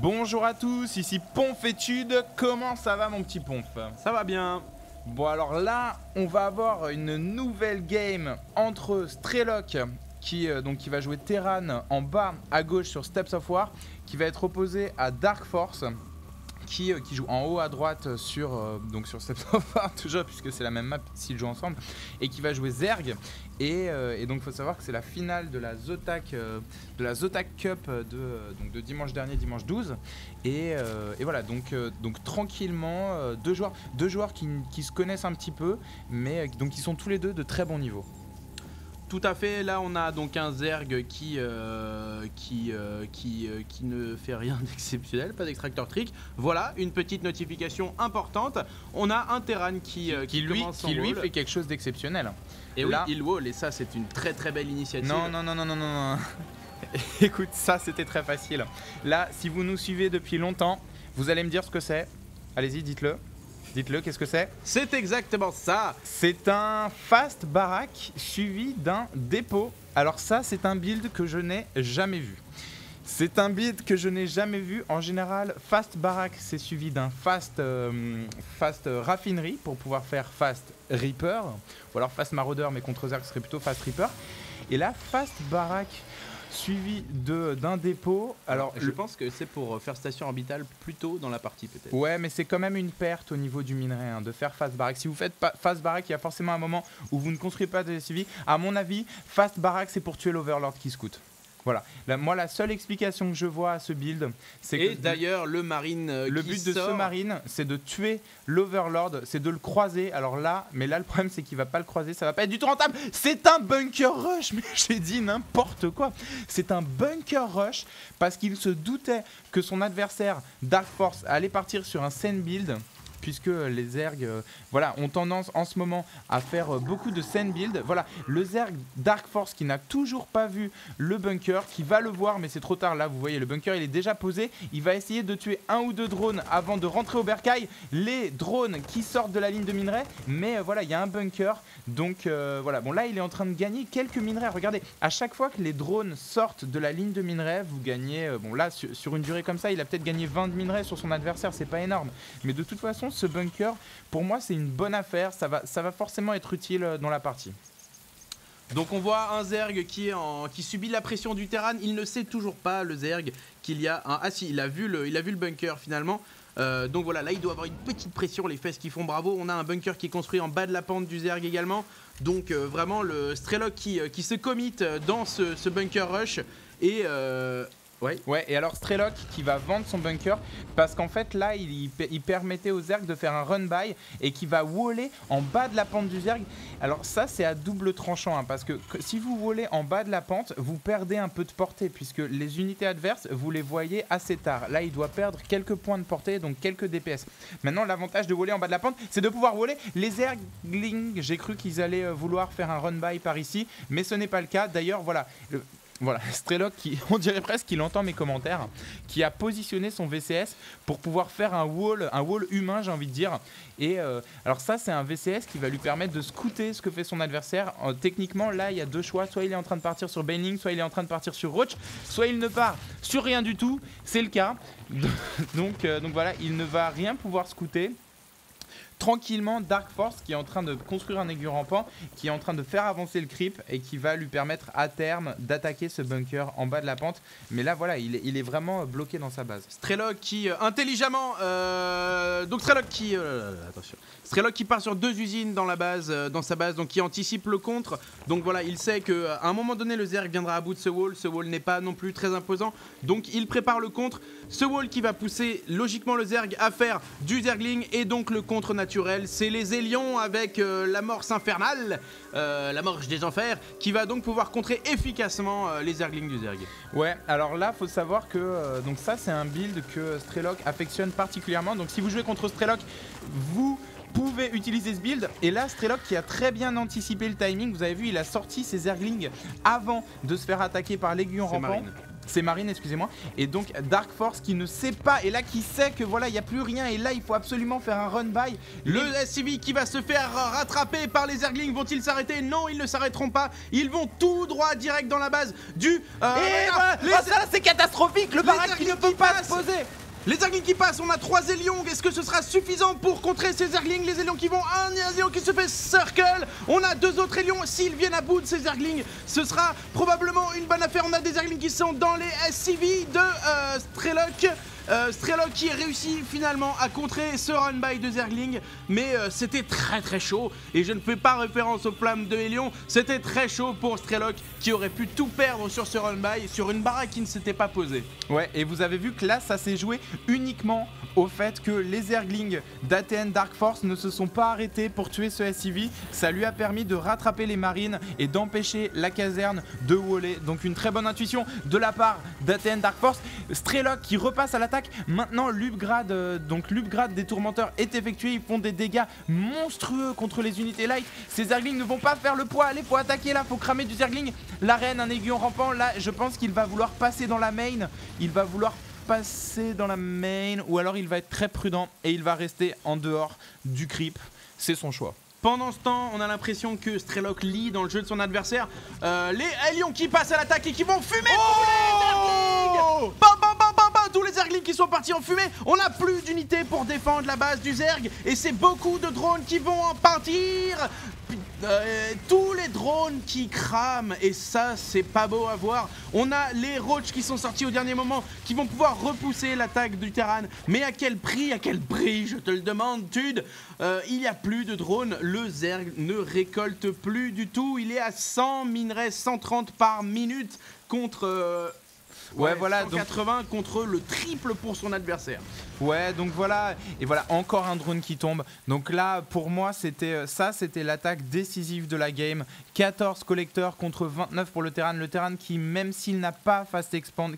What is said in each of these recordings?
Bonjour à tous, ici Ponfétude, comment ça va mon petit Ponf? Ça va bien. Bon alors là, on va avoir une nouvelle game entre Strelok qui va jouer Terran en bas à gauche sur Steps of War, qui va être opposé à Dark Force qui joue en haut à droite sur Steps of War toujours, puisque c'est la même map s'ils jouent ensemble, et qui va jouer Zerg. Et donc il faut savoir que c'est la finale de la Zotac Cup de dimanche dernier, dimanche 12. Et voilà, donc tranquillement, deux joueurs qui se connaissent un petit peu, mais donc ils sont tous les deux de très bon niveau. Tout à fait, là on a donc un Zerg qui ne fait rien d'exceptionnel, pas d'extracteur trick. Voilà, une petite notification importante. On a un Terran qui lui fait quelque chose d'exceptionnel. Et là, oui, il wall, et ça c'est une très très belle initiative. Non. Écoute, ça c'était très facile. Là, si vous nous suivez depuis longtemps, vous allez me dire ce que c'est. Allez-y, dites-le. Dites-le, qu'est-ce que c'est? C'est exactement ça. C'est un fast barack suivi d'un dépôt. Alors ça, c'est un build que je n'ai jamais vu. C'est un build que je n'ai jamais vu. En général, fast barack, c'est suivi d'un fast raffinerie pour pouvoir faire fast reaper. Ou alors fast marauder, mais contre Zerg, ce serait plutôt fast reaper. Et là, fast barack suivi d'un dépôt. Alors, je pense que c'est pour faire station orbitale plus tôt dans la partie peut-être. Ouais, mais c'est quand même une perte au niveau du minerai de faire fast barack. Si vous faites fast barack, il y a forcément un moment où vous ne construisez pas de SUV. À mon avis, fast barack, c'est pour tuer l'Overlord qui scoute. Voilà. Moi, la seule explication que je vois à ce build, c'est que... Et d'ailleurs, le marine le but de ce marine, c'est de tuer l'Overlord, c'est de le croiser. Alors là, le problème, c'est qu'il va pas le croiser, ça va pas être du tout rentable. C'est un bunker rush, mais j'ai dit n'importe quoi. C'est un bunker rush parce qu'il se doutait que son adversaire, Dark Force, allait partir sur un Sen build. Puisque les Zerg ont tendance en ce moment à faire beaucoup de Sen build. Voilà, le Zerg Dark Force qui n'a toujours pas vu le bunker, qui va le voir, mais c'est trop tard. Là, vous voyez, le bunker, il est déjà posé. Il va essayer de tuer un ou deux drones avant de rentrer au bercail. Les drones qui sortent de la ligne de minerai. Mais voilà, il y a un bunker. Donc voilà, bon là, il est en train de gagner quelques minerais. Regardez, à chaque fois que les drones sortent de la ligne de minerai, vous gagnez... bon là, sur une durée comme ça, il a peut-être gagné 20 de minerais sur son adversaire. C'est pas énorme. Mais de toute façon, ce bunker, pour moi, c'est une bonne affaire. Ça va forcément être utile dans la partie. Donc on voit un Zerg qui subit la pression du Terran. Il ne sait toujours pas, le Zerg, qu'il y a un... Ah si, il a vu le bunker finalement. Donc voilà, là il doit avoir une petite pression, les fesses qui font bravo. On a un bunker qui est construit en bas de la pente du Zerg également. Donc vraiment le Strelok qui se commit dans ce bunker rush. Et... Ouais, et alors Strelok qui va vendre son bunker parce qu'en fait là il permettait au Zerg de faire un run by et qui va waller en bas de la pente du Zerg. Alors ça c'est à double tranchant parce que si vous wallez en bas de la pente, vous perdez un peu de portée puisque les unités adverses vous les voyez assez tard. Là il doit perdre quelques points de portée, donc quelques DPS. Maintenant l'avantage de waller en bas de la pente, c'est de pouvoir waller les Zerglings. J'ai cru qu'ils allaient vouloir faire un run by par ici, mais ce n'est pas le cas. D'ailleurs voilà. Voilà, Strelok, on dirait presque qu'il entend mes commentaires, qui a positionné son VCS pour pouvoir faire un wall humain, j'ai envie de dire. Et alors ça, c'est un VCS qui va lui permettre de scouter ce que fait son adversaire. Techniquement, là, il y a deux choix. Soit il est en train de partir sur Baneling, soit il est en train de partir sur Roach, soit il ne part sur rien du tout. C'est le cas. Donc voilà, il ne va rien pouvoir scouter. Tranquillement, Dark Force qui est en train de construire un aiguille rampant, qui est en train de faire avancer le creep et qui va lui permettre à terme d'attaquer ce bunker en bas de la pente. Mais là voilà, il est vraiment bloqué dans sa base. Strelok qui intelligemment donc Strelok qui attention. Strelok qui part sur deux usines dans sa base, donc qui anticipe le contre. Donc voilà, il sait qu'à un moment donné le Zerg viendra à bout de ce wall. Ce wall n'est pas non plus très imposant, donc il prépare le contre. Ce wall qui va pousser logiquement le Zerg à faire du Zergling et donc le contre naturel, c'est les Élions avec l'amorce infernale, l'amorce des enfers, qui va donc pouvoir contrer efficacement les Zerglings du Zerg. Ouais, alors là, faut savoir que donc ça, c'est un build que Strelok affectionne particulièrement. Donc si vous jouez contre Strelok, vous pouvez utiliser ce build. Et là, Strelok qui a très bien anticipé le timing, vous avez vu, il a sorti ses Zerglings avant de se faire attaquer par l'aiguillon rampant. Ses marines, excusez-moi. Et donc Dark Force qui ne sait pas, et là qui sait que voilà, il n'y a plus rien, et là il faut absolument faire un run by. Le SCV qui va se faire rattraper par les Zerglings, vont-ils s'arrêter? Non, ils ne s'arrêteront pas. Ils vont tout droit direct dans la base du... ça c'est catastrophique, le baraque qui ne peut pas se poser. Les Zerglings qui passent, on a 3 Zélions. Est-ce que ce sera suffisant pour contrer ces Zerglings? Les Zélions qui vont, un Zélion qui se fait circle. On a 2 autres Zélions. S'ils viennent à bout de ces Zerglings, ce sera probablement une bonne affaire. On a des Zerglings qui sont dans les SCV de Strelok. Strelok qui réussit finalement à contrer ce run by de Zergling, mais c'était très chaud, et je ne fais pas référence aux flammes de Hélion. C'était très chaud pour Strelok qui aurait pu tout perdre sur ce run by, sur une baraque qui ne s'était pas posée. Ouais, et vous avez vu que là ça s'est joué uniquement au fait que les Zerglings d'ATN Dark Force ne se sont pas arrêtés pour tuer ce SCV. Ça lui a permis de rattraper les marines et d'empêcher la caserne de waller. Donc une très bonne intuition de la part d'ATN Dark Force. Strelok qui repasse à l'attaque. Maintenant l'upgrade des tourmenteurs est effectué. Ils font des dégâts monstrueux contre les unités light. Ces Zerglings ne vont pas faire le poids. Allez, faut attaquer là, faut cramer du Zergling. La reine, un aiguillon rampant. Là je pense qu'il va vouloir passer dans la main. Il va vouloir passer dans la main, ou alors il va être très prudent et il va rester en dehors du creep. C'est son choix. Pendant ce temps, on a l'impression que Strelok lit dans le jeu de son adversaire. Les Hélions qui passent à l'attaque et qui vont fumer tous les Zerglings. Tous les Zerglings qui sont partis en fumée. On n'a plus d'unités pour défendre la base du Zerg, et c'est beaucoup de drones qui vont en partir. Tous les drones qui crament, et ça c'est pas beau à voir. On a les Roach qui sont sortis au dernier moment, qui vont pouvoir repousser l'attaque du Terran, mais à quel prix, je te le demande Tude. Il n'y a plus de drones, le Zerg ne récolte plus du tout. Il est à 100 minerais, 130 par minute contre... voilà, 180 donc... contre le triple pour son adversaire. Ouais, donc voilà, et voilà, encore un drone qui tombe. Donc là, pour moi, c'était l'attaque décisive de la game. 14 collecteurs contre 29 pour le Terran. Le Terran qui, même s'il n'a pas fast expand,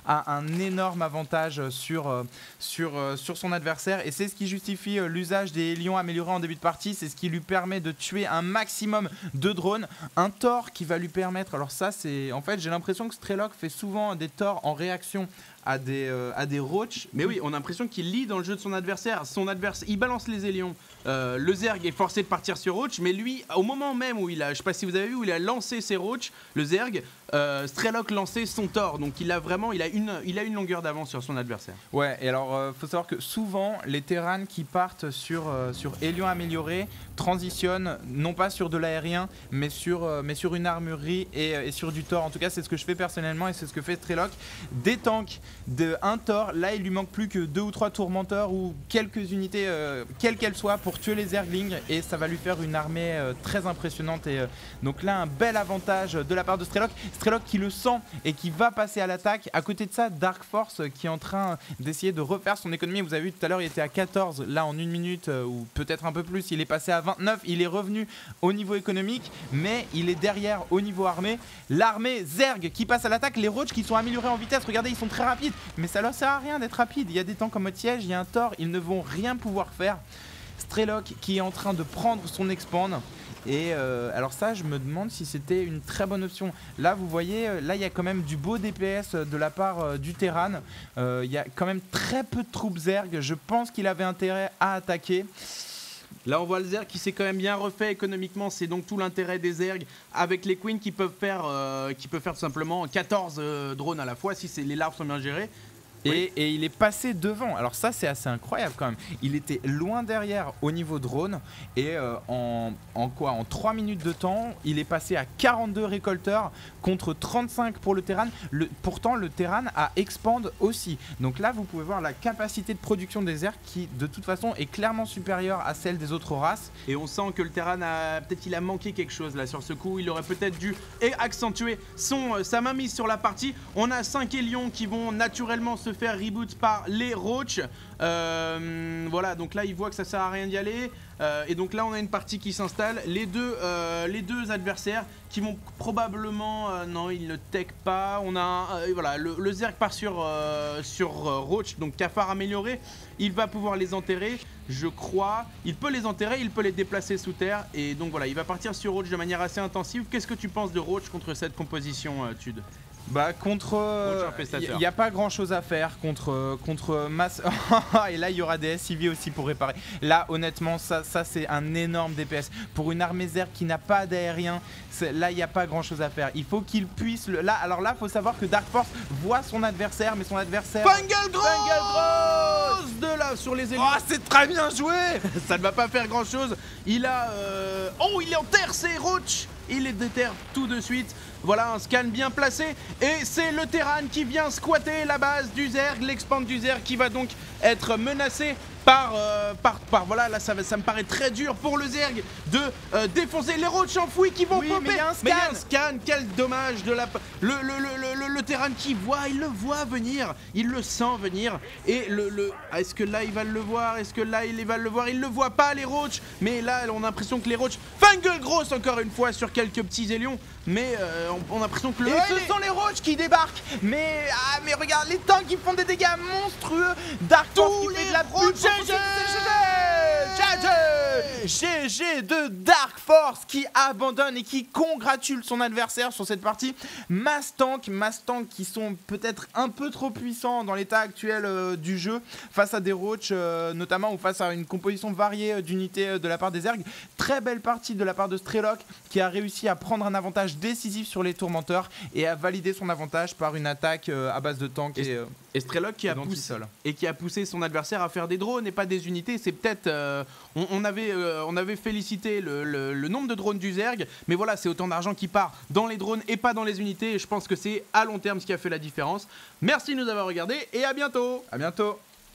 a un énorme avantage sur son adversaire. Et c'est ce qui justifie l'usage des Hélions améliorés en début de partie. C'est ce qui lui permet de tuer un maximum de drones. Un Thor qui va lui permettre, alors ça c'est, en fait j'ai l'impression que Strelok fait souvent des Thors en réaction à des Roach. Mais oui, on a l'impression qu'il lit dans le jeu de son adversaire. Il balance les Hélions. Le Zerg est forcé de partir sur Roach, mais lui, au moment même où il a, je sais pas si vous avez vu, où il a lancé ses Roach, le Zerg, Strelok lançait son Thor. Donc il a une longueur d'avance sur son adversaire. Ouais, et alors faut savoir que souvent les Terrans qui partent sur Hélion amélioré transitionnent non pas sur de l'aérien, mais sur une armurerie et sur du Thor. En tout cas, c'est ce que je fais personnellement et c'est ce que fait Strelok. Des tanks, un Thor, là il lui manque plus que 2 ou 3 tourmenteurs ou quelques unités, quelles qu'elles soient, pour tuer les Zerglings, et ça va lui faire une armée très impressionnante. Et donc là, un bel avantage de la part de Strelok. Strelok qui le sent et qui va passer à l'attaque. À côté de ça, Dark Force qui est en train d'essayer de refaire son économie. Vous avez vu tout à l'heure, il était à 14, là en 1 minute ou peut-être un peu plus, il est passé à 29. Il est revenu au niveau économique, mais il est derrière au niveau armé. L'armée Zerg qui passe à l'attaque, les Roach qui sont améliorés en vitesse. Regardez, ils sont très rapides, mais ça leur sert à rien d'être rapide. Il y a des tanks en mode siège, il y a un Thor, ils ne vont rien pouvoir faire. Strelok qui est en train de prendre son expand. Et alors ça, je me demande si c'était une très bonne option. Là, vous voyez, là, il y a quand même du beau DPS de la part du Terran. Il y a quand même très peu de troupes Zerg. Je pense qu'il avait intérêt à attaquer. Là on voit le Zerg qui s'est quand même bien refait économiquement, c'est donc tout l'intérêt des Zerg avec les Queens qui peuvent faire tout simplement 14 drones à la fois si les larves sont bien gérées. Et il est passé devant. Alors ça c'est assez incroyable quand même. Il était loin derrière au niveau drone. Et en 3 minutes de temps, il est passé à 42 récolteurs contre 35 pour le Terran. Pourtant le Terran a expand aussi. Donc là vous pouvez voir la capacité de production des Zerg qui de toute façon est clairement supérieure à celle des autres races. Et on sent que le Terran il a manqué quelque chose là sur ce coup. Il aurait peut-être dû accentuer sa mainmise sur la partie. On a 5 Hélions qui vont naturellement se faire reboot par les Roach. Voilà, donc là il voit que ça sert à rien d'y aller. Et donc là on a une partie qui s'installe. Les deux adversaires qui vont probablement non, ils ne tech pas. On a voilà, le Zerg part sur Roach, donc cafard amélioré. Il va pouvoir les enterrer, je crois. Il peut les enterrer, il peut les déplacer sous terre. Et donc voilà, il va partir sur Roach de manière assez intensive. Qu'est-ce que tu penses de Roach contre cette composition, Tude ? Bah contre il n'y a pas grand chose à faire contre Mass. Et là il y aura des SCV aussi pour réparer. Là honnêtement ça c'est un énorme DPS. Pour une armée Zerg qui n'a pas d'aérien, là il n'y a pas grand chose à faire. Il faut qu'il puisse alors là faut savoir que Dark Force voit son adversaire, mais son adversaire Fungal Gross de là sur les élites. Oh c'est très bien joué. Ça ne va pas faire grand chose. Il a oh il est en terre, c'est Roach. Il les déterre tout de suite. Voilà un scan bien placé. Et c'est le Terran qui vient squatter la base du Zerg. L'expand du Zerg qui va donc être menacé par voilà, là ça me paraît très dur pour le Zerg de défoncer les roches enfouis qui vont popper. Mais il y a un scan, quel dommage de la le Terran qui voit, il le voit venir, il le sent venir. Et est-ce que là il va le voir? Est-ce que là il va le voir? Il le voit pas les roches, mais là on a l'impression que les roches Fungal Gross encore une fois sur quelques petits élions. Mais on a l'impression que et ce sont les roches qui débarquent. Mais regarde les tanks qui font des dégâts monstrueux. Dark Force qui fait de la pute. GG de Dark Force qui abandonne et qui congratule son adversaire sur cette partie. Mass Tank qui sont peut-être un peu trop puissants dans l'état actuel du jeu face à des roches notamment, ou face à une composition variée d'unités de la part des Zerg. Très belle partie de la part de Strelok qui a réussi à prendre un avantage décisif sur les tourmenteurs et à valider son avantage par une attaque à base de tank et Strelok qui a poussé son adversaire à faire des drones et pas des unités. C'est peut-être on avait félicité le nombre de drones du Zerg, mais voilà, c'est autant d'argent qui part dans les drones et pas dans les unités, et je pense que c'est à long terme ce qui a fait la différence. Merci de nous avoir regardés et à bientôt. À bientôt.